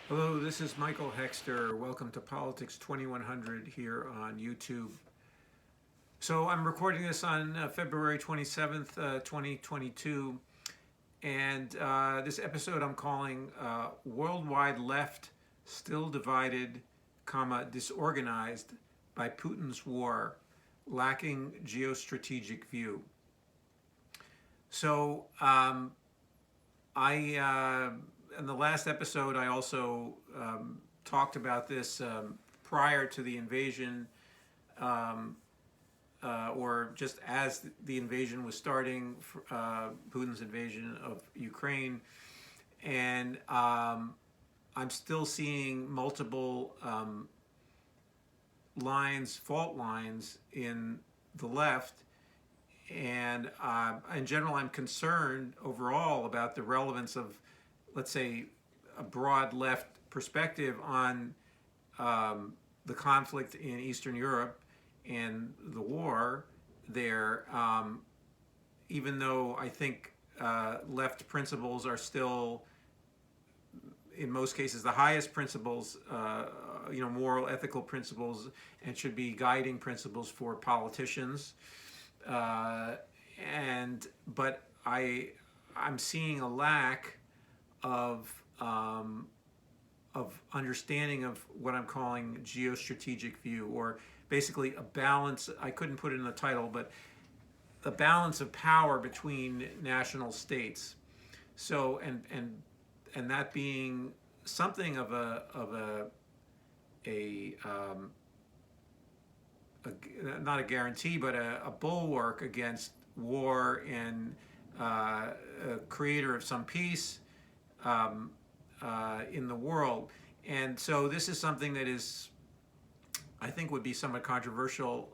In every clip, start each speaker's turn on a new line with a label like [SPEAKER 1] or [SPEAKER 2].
[SPEAKER 1] Hello, this is Michael Hexter. Welcome to Politics 2100 here on YouTube. So I'm recording this on February 27th, 2022. And this episode I'm calling Worldwide Left Still Divided, Disorganized by Putin's War, Lacking Geostrategic View. So in the last episode, I also talked about this prior to the invasion, or just as the invasion was starting, Putin's invasion of Ukraine. And I'm still seeing multiple fault lines in the left. And in general, I'm concerned overall about the relevance of, let's say, a broad left perspective on the conflict in Eastern Europe and the war there, even though I think left principles are still, in most cases, the highest principles, moral, ethical principles, and should be guiding principles for politicians. But I'm seeing a lack of understanding of what I'm calling geostrategic view, or basically a balance. I couldn't put it in the title, but a balance of power between national states. So and that being something of a not a guarantee, but a bulwark against war, and a creator of some peace in the world. And so this is something that is, I think, would be somewhat controversial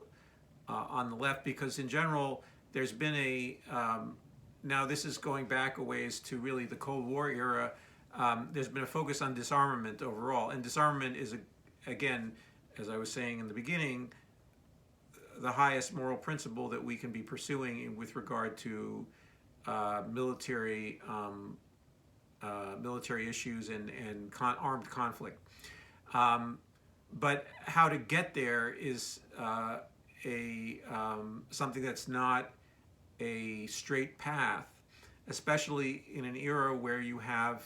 [SPEAKER 1] on the left, because in general there's been now this is going back a ways to really the Cold War era. There's been a focus on disarmament overall, and disarmament is, again, as I was saying in the beginning, the highest moral principle that we can be pursuing with regard to military issues and armed conflict. But how to get there is something that's not a straight path, especially in an era where you have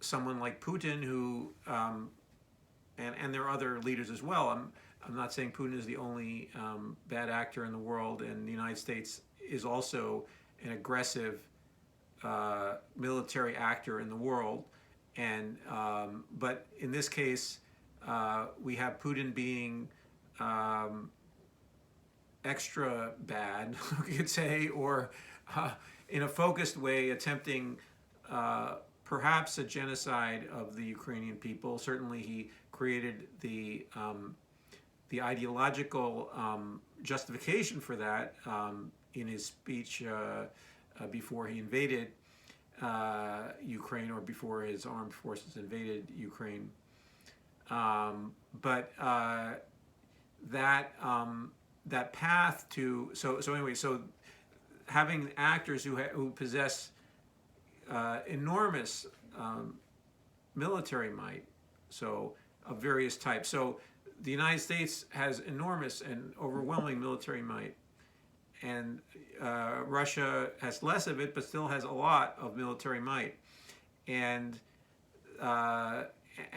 [SPEAKER 1] someone like Putin who, and there are other leaders as well. I'm not saying Putin is the only bad actor in the world, and the United States is also an aggressive military actor in the world. And but in this case, we have Putin being extra bad, you could say, or in a focused way attempting perhaps a genocide of the Ukrainian people. Certainly he created the ideological justification for that in his speech before he invaded Ukraine, or before his armed forces invaded Ukraine. But that path to so having actors who possess enormous military might, so of various types. So the United States has enormous and overwhelming military might, and Russia has less of it, but still has a lot of military might, and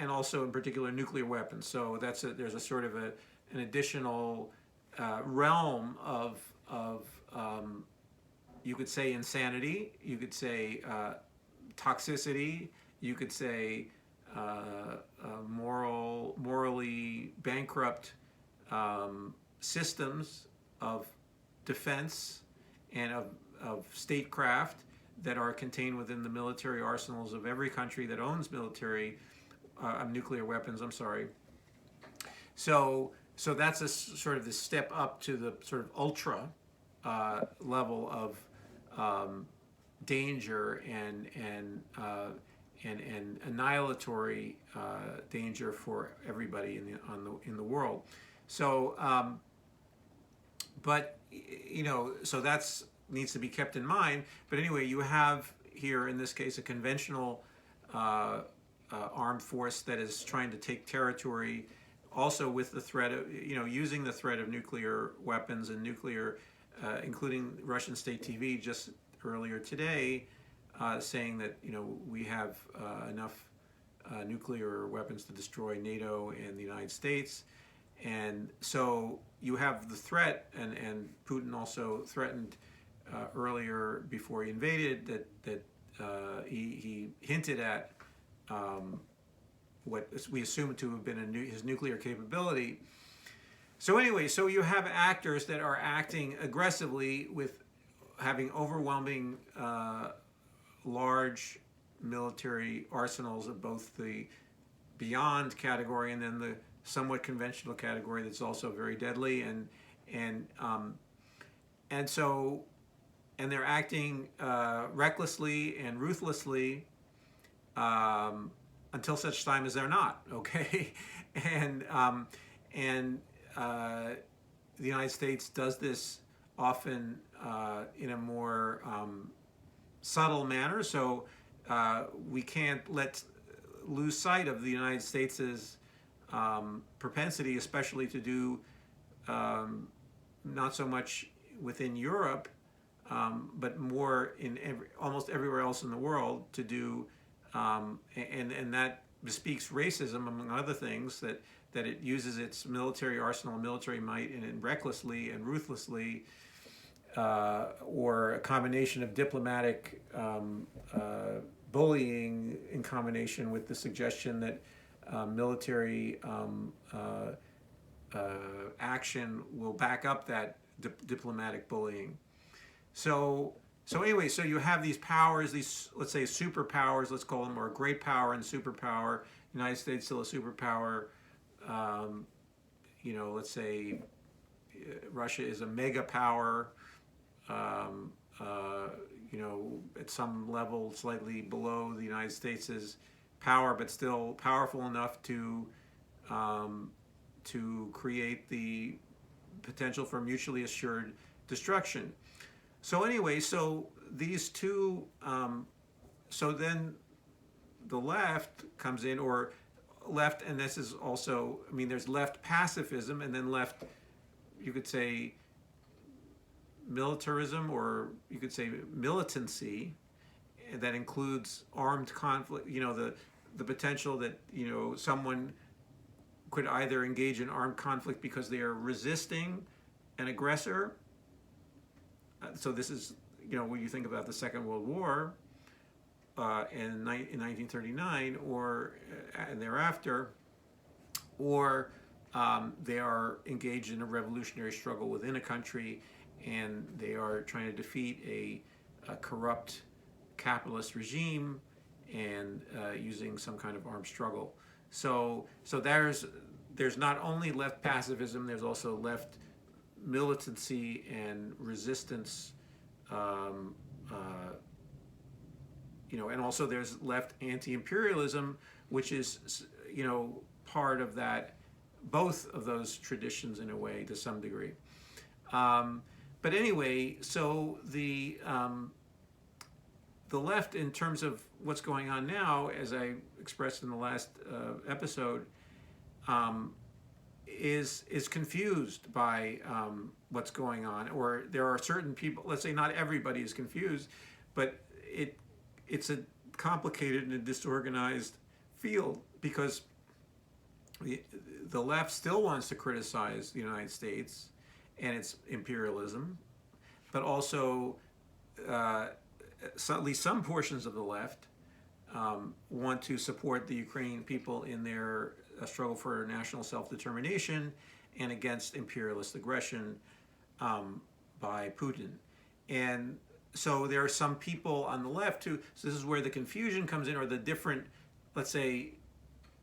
[SPEAKER 1] also in particular nuclear weapons. So there's a sort of an additional realm of you could say insanity, you could say toxicity, you could say morally bankrupt systems of defense and of statecraft that are contained within the military arsenals of every country that owns nuclear weapons. I'm sorry. So that's a sort of the step up to the sort of ultra level of danger and annihilatory danger for everybody in the world. So, but so that's needs to be kept in mind. But anyway, you have here in this case a conventional armed force that is trying to take territory, also with the threat of, using the threat of nuclear weapons and nuclear, including Russian state TV just earlier today, saying that we have enough nuclear weapons to destroy NATO and the United States. And so you have the threat, and Putin also threatened earlier before he invaded that he hinted at what we assume to have been his nuclear capability. So anyway, so you have actors that are acting aggressively with having overwhelming large military arsenals of both the beyond category and then the somewhat conventional category that's also very deadly, and they're acting recklessly and ruthlessly until such time as they're not, okay? And the United States does this often in a more subtle manner, so we can't lose sight of the United States' propensity, especially to do not so much within Europe, but more in almost everywhere else in the world to do, and that bespeaks racism, among other things, that it uses its military arsenal and military might and recklessly and ruthlessly, or a combination of diplomatic bullying in combination with the suggestion that military action will back up that diplomatic bullying. So anyway, so you have these powers, these, let's say, superpowers, let's call them, or great power and superpower. United States still a superpower. Let's say Russia is a mega power. At some level slightly below the United States' power, but still powerful enough to create the potential for mutually assured destruction. So anyway, so these two, so then the left comes in, or left, and this is also, there's left pacifism, and then left, you could say, militarism, or you could say militancy, that includes armed conflict, the potential that, someone could either engage in armed conflict because they are resisting an aggressor. So this is, when you think about the Second World War in 1939 or thereafter, or they are engaged in a revolutionary struggle within a country, and they are trying to defeat a corrupt capitalist regime and using some kind of armed struggle. So there's not only left pacifism, there's also left militancy and resistance, and also there's left anti-imperialism, which is, part of that, both of those traditions in a way, to some degree. But anyway, so the left, in terms of what's going on now, as I expressed in the last episode, is confused by what's going on, or there are certain people. Let's say not everybody is confused, but it's a complicated and a disorganized field, because the left still wants to criticize the United States and its imperialism, but also at least some portions of the left want to support the Ukrainian people in their struggle for national self-determination and against imperialist aggression by Putin. And so there are some people on the left who, so this is where the confusion comes in, or the different, let's say,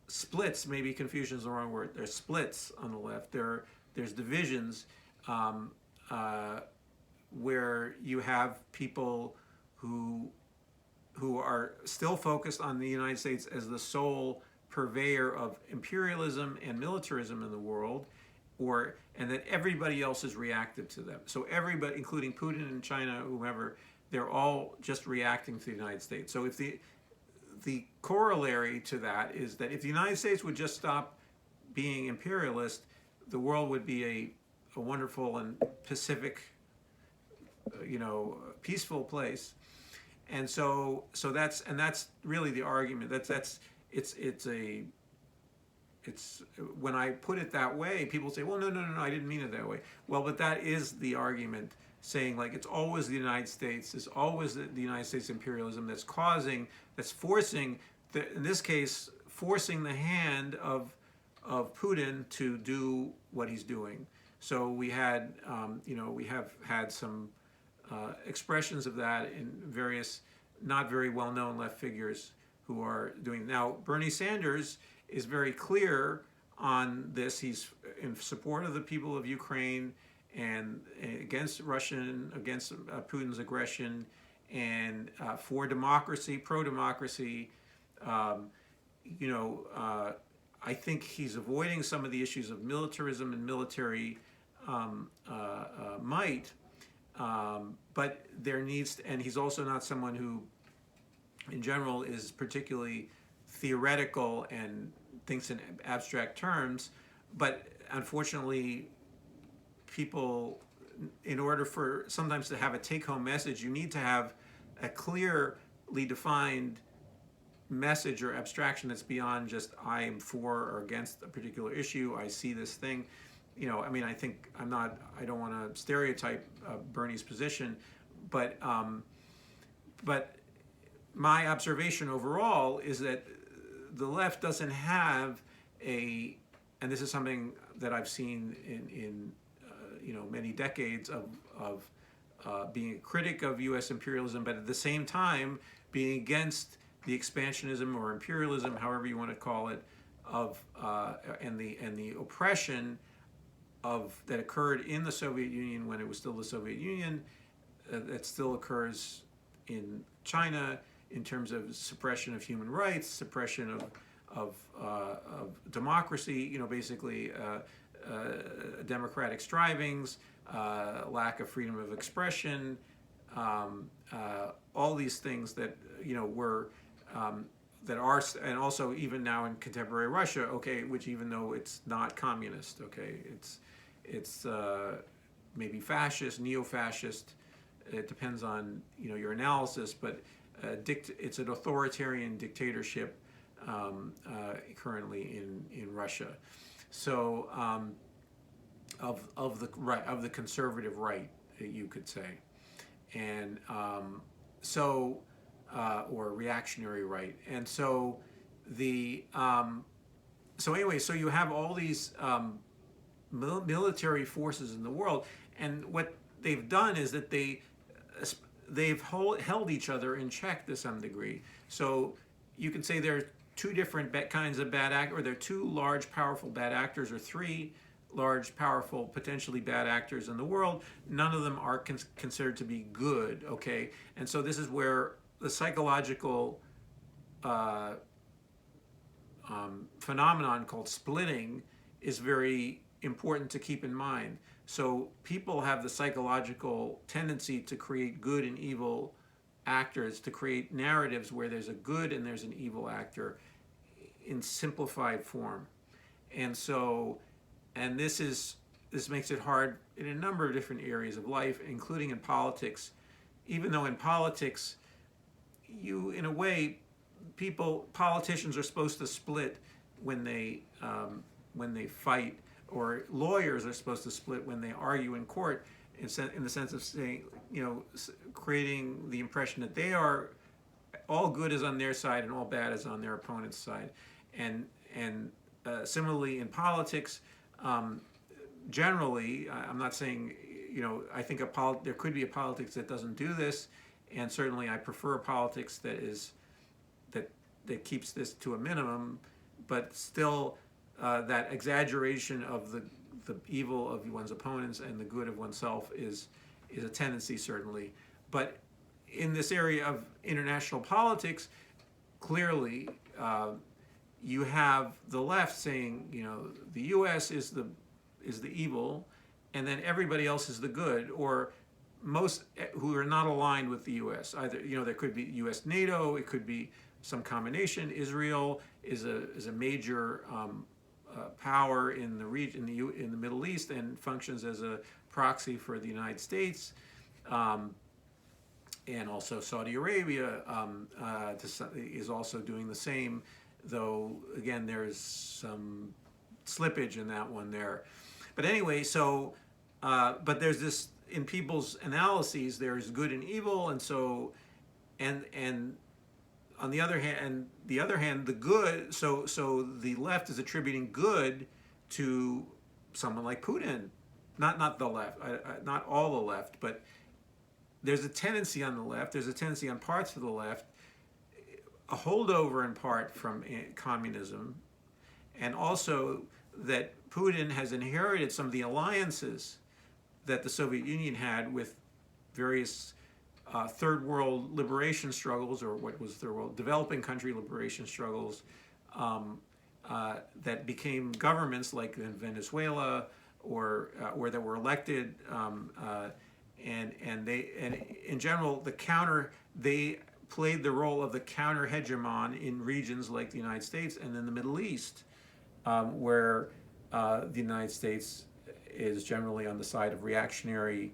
[SPEAKER 1] splits. Maybe confusion is the wrong word. There's splits on the left. There's divisions where you have people who are still focused on the United States as the sole purveyor of imperialism and militarism in the world, and that everybody else is reactive to them. So everybody, including Putin and China, whomever, they're all just reacting to the United States. So if the the corollary to that is that if the United States would just stop being imperialist, the world would be a wonderful and pacific, peaceful place. And so that's really the argument. It's when I put it that way, people say, well, no, I didn't mean it that way. Well, but that is the argument, saying like it's always the United States, it's always the United States imperialism that's forcing, in this case, forcing the hand of Putin to do what he's doing. So we have had some expressions of that in various not very well-known left figures who are doing. Now, Bernie Sanders is very clear on this. He's in support of the people of Ukraine and against Putin's aggression, and for democracy, pro-democracy. I think he's avoiding some of the issues of militarism and military might, but there needs, and he's also not someone who, in general, is particularly theoretical and thinks in abstract terms. But unfortunately, people, in order for sometimes to have a take-home message, you need to have a clearly defined message or abstraction that's beyond just I am for or against a particular issue. I see this thing. I don't want to stereotype Bernie's position, but my observation overall is that the left doesn't have and this is something that I've seen in many decades of being a critic of U.S. imperialism, but at the same time being against the expansionism or imperialism, however you want to call it, and the oppression that occurred in the Soviet Union when it was still the Soviet Union, that still occurs in China in terms of suppression of human rights, suppression of democracy, basically democratic strivings, lack of freedom of expression, all these things that were that are, and also even now in contemporary Russia, which even though it's not communist, it's maybe fascist, neo-fascist. It depends on your analysis, but it's an authoritarian dictatorship currently in Russia. So of the conservative right, you could say, and or reactionary right, and so so you have all these military forces in the world, and what they've done is that they've held each other in check to some degree. So you can say there are two different kinds of bad actors, or there are two large, powerful bad actors, or three large, powerful, potentially bad actors in the world. None of them are considered to be good, And so this is where the psychological phenomenon called splitting is very important to keep in mind. So people have the psychological tendency to create good and evil actors, to create narratives where there's a good and there's an evil actor in simplified form. And so, and this makes it hard in a number of different areas of life, including in politics. Even though in politics, in a way, politicians are supposed to split when they fight, or lawyers are supposed to split when they argue in court, in the sense of saying, creating the impression that they are all good is on their side and all bad is on their opponent's side, and similarly in politics, generally, I'm not saying, I think there could be a politics that doesn't do this, and certainly I prefer a politics that keeps this to a minimum, but still that exaggeration of the evil of one's opponents and the good of oneself is a tendency, certainly. But in this area of international politics, clearly you have the left saying, the U.S. is the evil, and then everybody else is the good, or most who are not aligned with the U.S. Either there could be U.S. NATO, it could be some combination. Israel is a major power in the region, in the Middle East, and functions as a proxy for the United States, and also Saudi Arabia is also doing the same. Though again, there's some slippage in that one there. But anyway, so but there's this in people's analyses. There's good and evil, and so and on the other hand, the good. So the left is attributing good to someone like Putin, not the left, not all the left, but there's a tendency on the left. There's a tendency on parts of the left, a holdover in part from communism, and also that Putin has inherited some of the alliances that the Soviet Union had with various third world liberation struggles, or what was third world, developing country liberation struggles, that became governments like in Venezuela, or that were elected, and in general they played the role of the counter-hegemon in regions like the United States and in the Middle East, where the United States is generally on the side of reactionary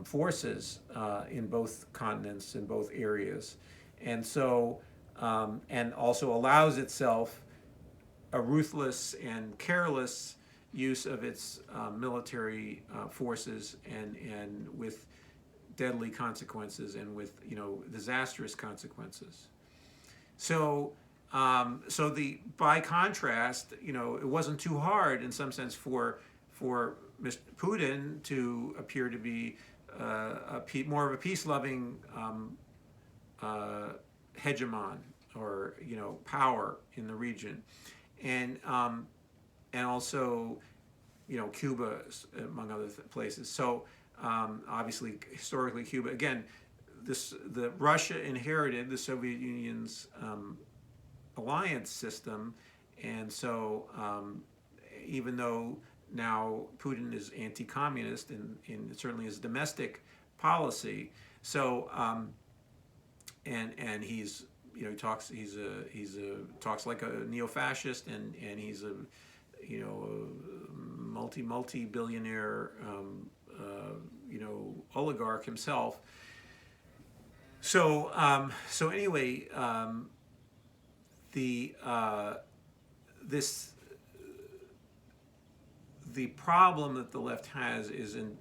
[SPEAKER 1] forces in both continents, in both areas. And so, and also allows itself a ruthless and careless use of its military forces, and with deadly consequences, and with disastrous consequences. So by contrast, it wasn't too hard in some sense for Mr. Putin to appear to be more of a peace-loving hegemon, or power in the region, and also Cuba, among other places. So obviously, historically, Cuba again. The Russia inherited the Soviet Union's alliance system, and so even though now Putin is anti-communist in certainly his domestic policy, so and he's talks talks like a neo-fascist, and he's a multi-billionaire oligarch himself. So anyway, the problem that the left has is in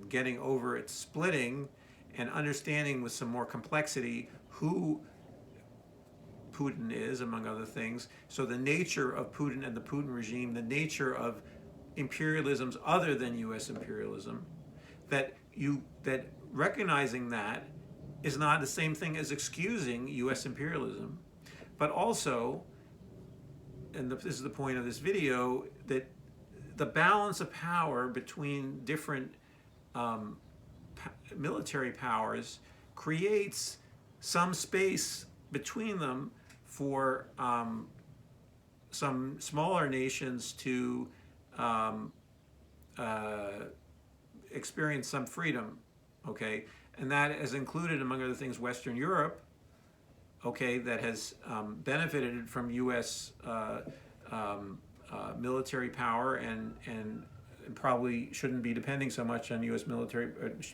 [SPEAKER 1] getting over its splitting and understanding with some more complexity who Putin is, among other things. So the nature of Putin and the Putin regime, the nature of imperialisms other than U.S. imperialism, that recognizing that is not the same thing as excusing U.S. imperialism, but also, and this is the point of this video, that the balance of power between different military powers creates some space between them for some smaller nations to experience some freedom, okay? And that has included, among other things, Western Europe, okay, that has benefited from U.S. Military power, and probably shouldn't be depending so much on U.S. military,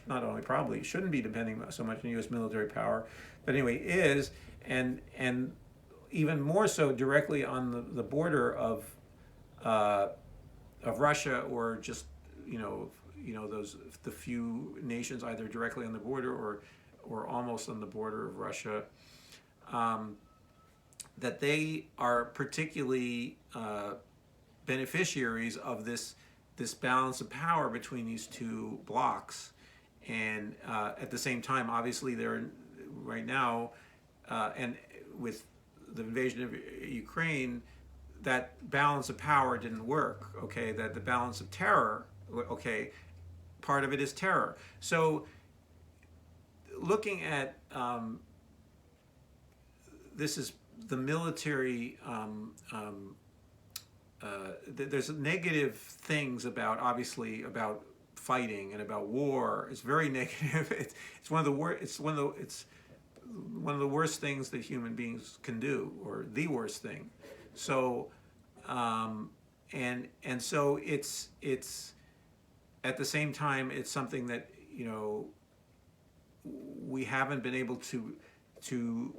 [SPEAKER 1] not only probably, shouldn't be depending so much on U.S. military power, but anyway, is, and even more so directly on the border of Russia, or just, the few nations either directly on the border or almost on the border of Russia, that they are particularly beneficiaries of this balance of power between these two blocs. And at the same time, obviously, they're right now, and with the invasion of Ukraine, that balance of power didn't work, okay? That the balance of terror, okay, part of it is terror. So looking at, this is the military, there's negative things about, obviously, about fighting and about war. It's very negative. It's one of the worst. It's one of the worst things that human beings can do, or the worst thing. So, and so it's at the same time, it's something that, we haven't been able to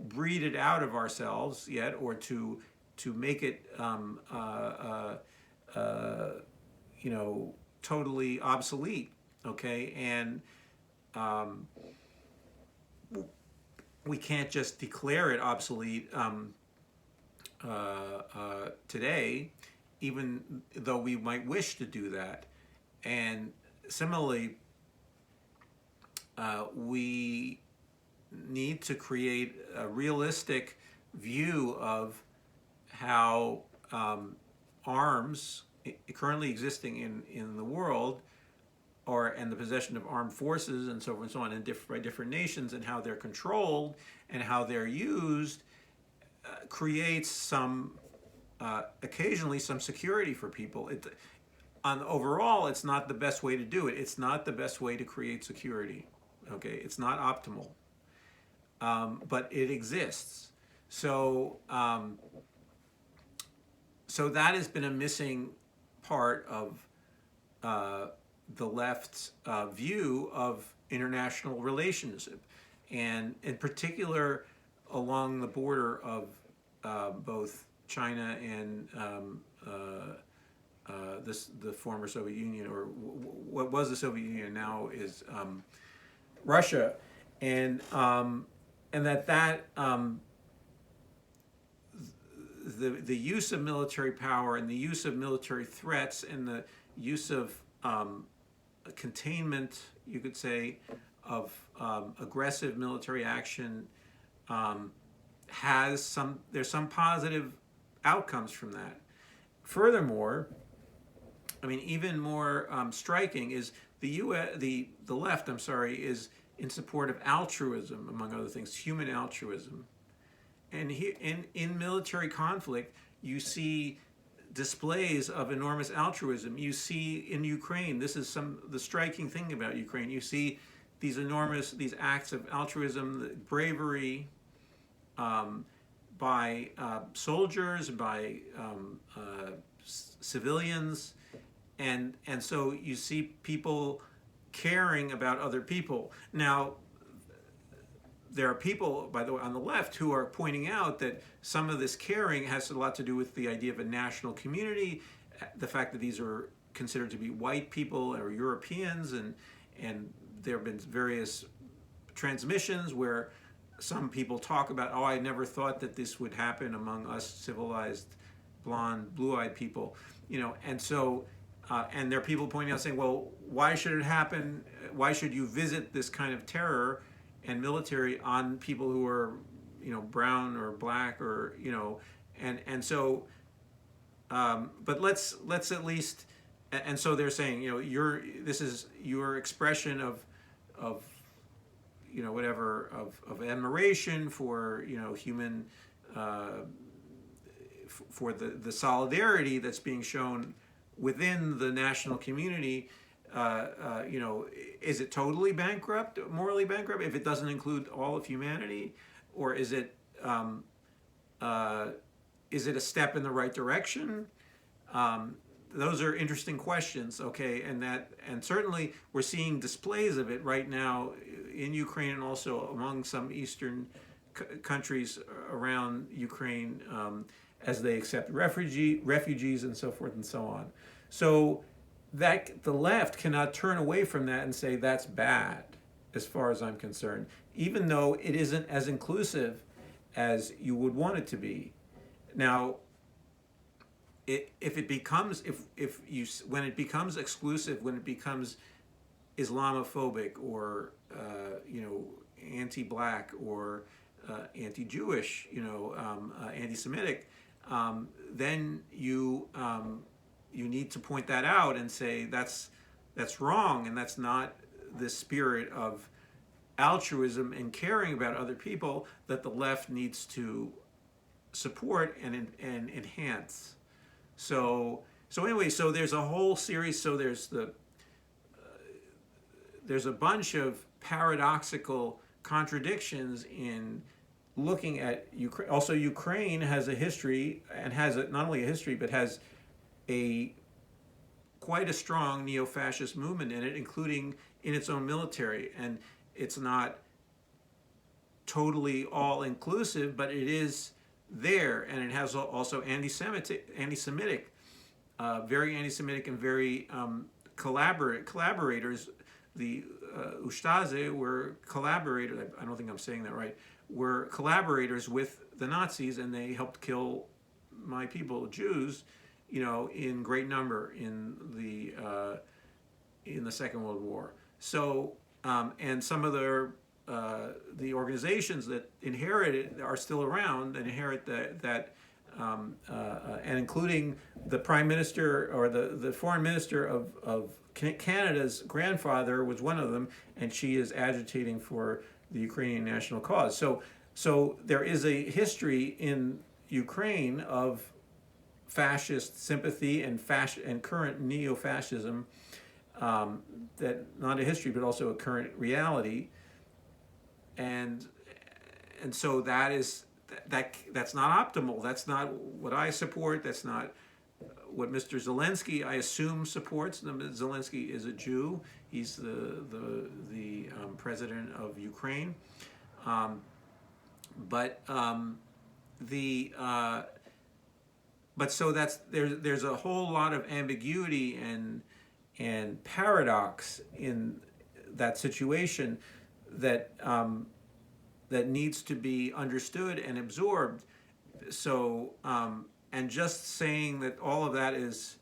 [SPEAKER 1] breed it out of ourselves yet, or to make it totally obsolete. Okay, and we can't just declare it obsolete today, even though we might wish to do that. And similarly, we need to create a realistic view of how arms currently existing in the world, and the possession of armed forces and so forth and so on by different nations, and how they're controlled and how they're used, creates some occasionally some security for people. Overall, it's not the best way to do it. It's not the best way to create security. Okay, it's not optimal, but it exists. So so that has been a missing part of the left's view of international relationship, and in particular along the border of both China and the former Soviet Union, or what was the Soviet Union, now is Russia, and that the use of military power and the use of military threats and the use of containment, you could say, of aggressive military action there's some positive outcomes from that. Furthermore, I mean, even more striking is the left, I'm sorry, is in support of altruism, among other things, human altruism. And in military conflict, you see displays of enormous altruism. You see in Ukraine, this is the striking thing about Ukraine. You see these acts of altruism, bravery by soldiers, by civilians, and so you see people caring about other people. Now, there are people, by the way, on the left who are pointing out that some of this caring has a lot to do with the idea of a national community, the fact that these are considered to be white people or Europeans, and there have been various transmissions where some people talk about, oh, I never thought that this would happen among us civilized, blonde, blue-eyed people, and so, and there are people pointing out saying, well, why should it happen? Why should you visit this kind of terror and military on people who are, brown or black, or, and so, but let's at least, and so they're saying, this is your expression of whatever, of admiration for, human, for the solidarity that's being shown within the national community. Is it totally bankrupt, morally bankrupt, if it doesn't include all of humanity, or is it a step in the right direction? Those are interesting questions, okay, and certainly we're seeing displays of it right now in Ukraine, and also among some eastern countries around Ukraine, as they accept refugees and so forth and so on. So that the left cannot turn away from that and say that's bad, as far as I'm concerned, even though it isn't as inclusive as you would want it to be. Now, when it becomes exclusive, when it becomes Islamophobic, or anti-black, or anti-Jewish, anti-Semitic, then you need to point that out and say that's wrong, and that's not the spirit of altruism and caring about other people that the left needs to support and enhance. So anyway, so there's a whole series. So there's a bunch of paradoxical contradictions in looking at Ukraine. Also, Ukraine has a history, and has not only a history, but has a quite a strong neo-fascist movement in it, including in its own military. And it's not totally all-inclusive, but it is there, and it has also anti-Semitic, very anti-Semitic and very collaborators. The Ustaze were collaborators. I don't think I'm saying that right. Were collaborators with the Nazis, and they helped kill my people, Jews, in great number in the Second World War. So, and some of the organizations that inherited are still around and inherit that and including the Prime Minister or the Foreign Minister of Canada's grandfather was one of them, and she is agitating for the Ukrainian national cause. So there is a history in Ukraine of fascist sympathy and current neo-fascism, that not a history but also a current reality, and so that's not optimal. That's not what I support. That's not what Mr. Zelensky, I assume, supports. Zelensky is a Jew. He's the president of Ukraine, but so there's a whole lot of ambiguity and paradox in that situation that needs to be understood and absorbed. So, and just saying that all of that is,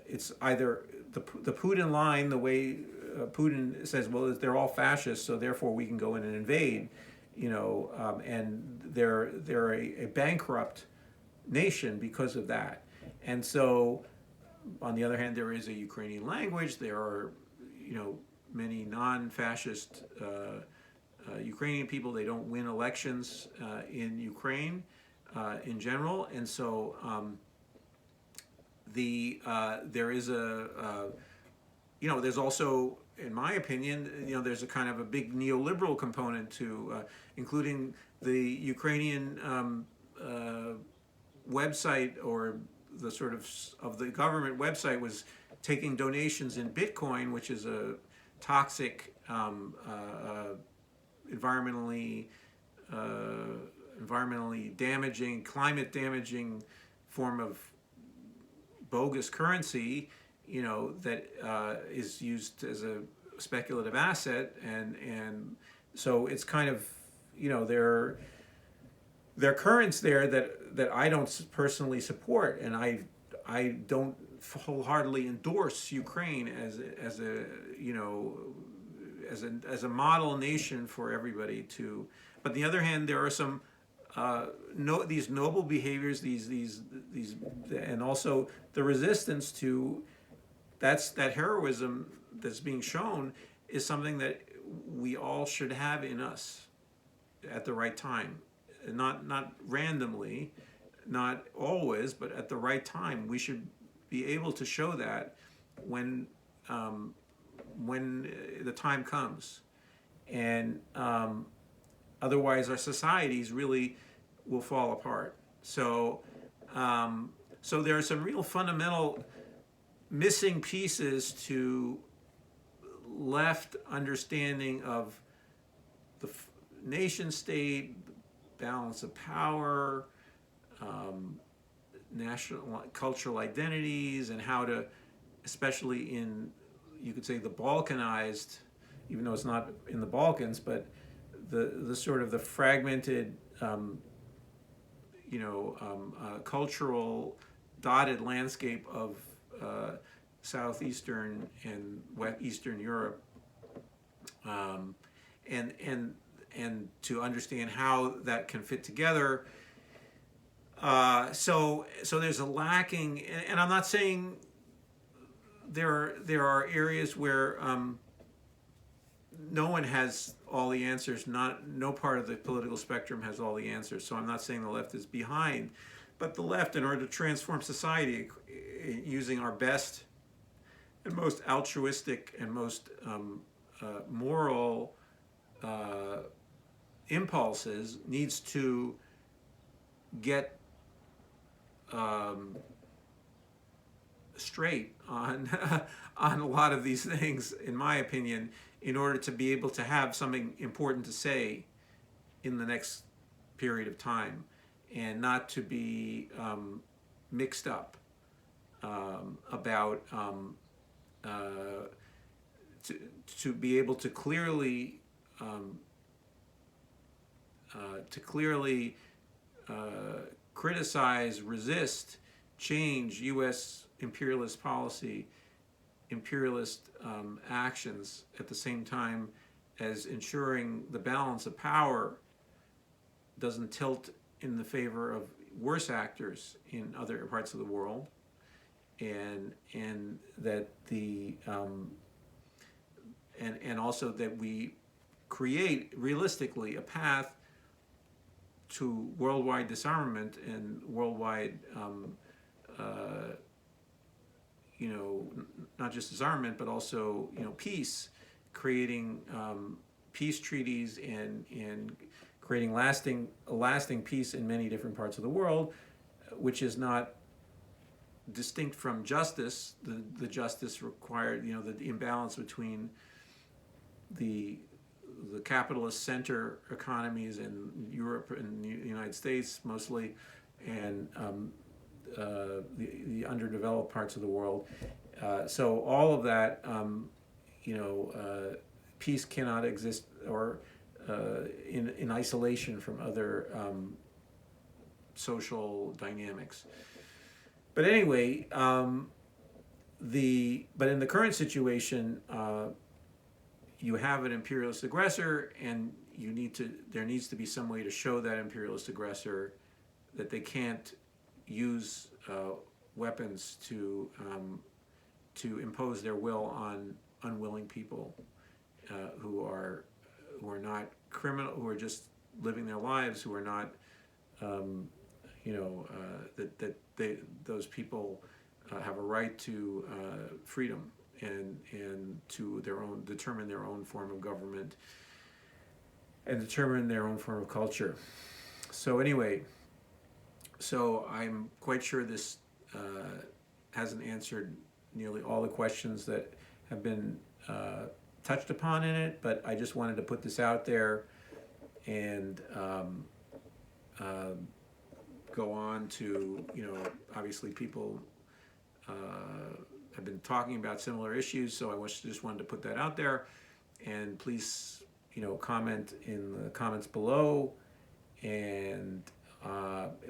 [SPEAKER 1] it's either the Putin line, the way Putin says, well, they're all fascists, so therefore we can go in and invade, and they're a bankrupt nation because of that. And so, on the other hand, there is a Ukrainian language. There are, many non-fascist Ukrainian people. They don't win elections in Ukraine in general, and so there is there's also, in my opinion, there's a kind of a big neoliberal component to, including the Ukrainian website, or the sort of the government website was taking donations in Bitcoin, which is a toxic, environmentally damaging, climate damaging form of bogus currency, that is used as a speculative asset, and so it's kind of, there are currents there that I don't personally support, and I don't wholeheartedly endorse Ukraine as a model nation for everybody to. But on the other hand, there are some these noble behaviors, these and also the resistance to that heroism that's being shown is something that we all should have in us at the right time, not randomly, not always, but at the right time. We should be able to show that when the time comes, and otherwise our societies really will fall apart. So there are some real fundamental missing pieces to left understanding of the nation state, balance of power, national cultural identities, and how to, especially in, you could say, the Balkanized, even though it's not in the Balkans, but the sort of the fragmented, cultural dotted landscape of southeastern and eastern Europe, and to understand how that can fit together. So there's a lacking, and I'm not saying there are areas where no one has all the answers. No part of the political spectrum has all the answers. So I'm not saying the left is behind, but the left, in order to transform society using our best and most altruistic and most moral impulses needs to get straight on on a lot of these things, in my opinion, in order to be able to have something important to say in the next period of time, and not to be mixed up about to be able to clearly criticize, resist, change U.S. imperialist policy, imperialist actions, at the same time as ensuring the balance of power doesn't tilt in the favor of worse actors in other parts of the world, and that the and also that we create realistically a path to worldwide disarmament and worldwide not just disarmament, but also peace, creating peace treaties and creating a lasting peace in many different parts of the world, which is not distinct from justice. The justice required, the imbalance between the capitalist center economies in Europe and the United States mostly, and the underdeveloped parts of the world. So all of that, peace cannot exist or in isolation from other social dynamics. But anyway, but in the current situation, you have an imperialist aggressor, and there needs to be some way to show that imperialist aggressor that they can't use weapons to impose their will on unwilling people who are not criminal, who are just living their lives, who are not those people have a right to freedom and to determine their own form of government and determine their own form of culture. So anyway, I'm quite sure this hasn't answered nearly all the questions that have been touched upon in it, but I just wanted to put this out there and go on to, obviously people have been talking about similar issues, so I just wanted to put that out there. And please, comment in the comments below, and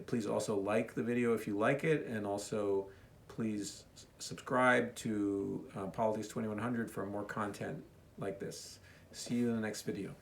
[SPEAKER 1] please also like the video if you like it, and also please subscribe to Politics 2100 for more content like this. See you in the next video.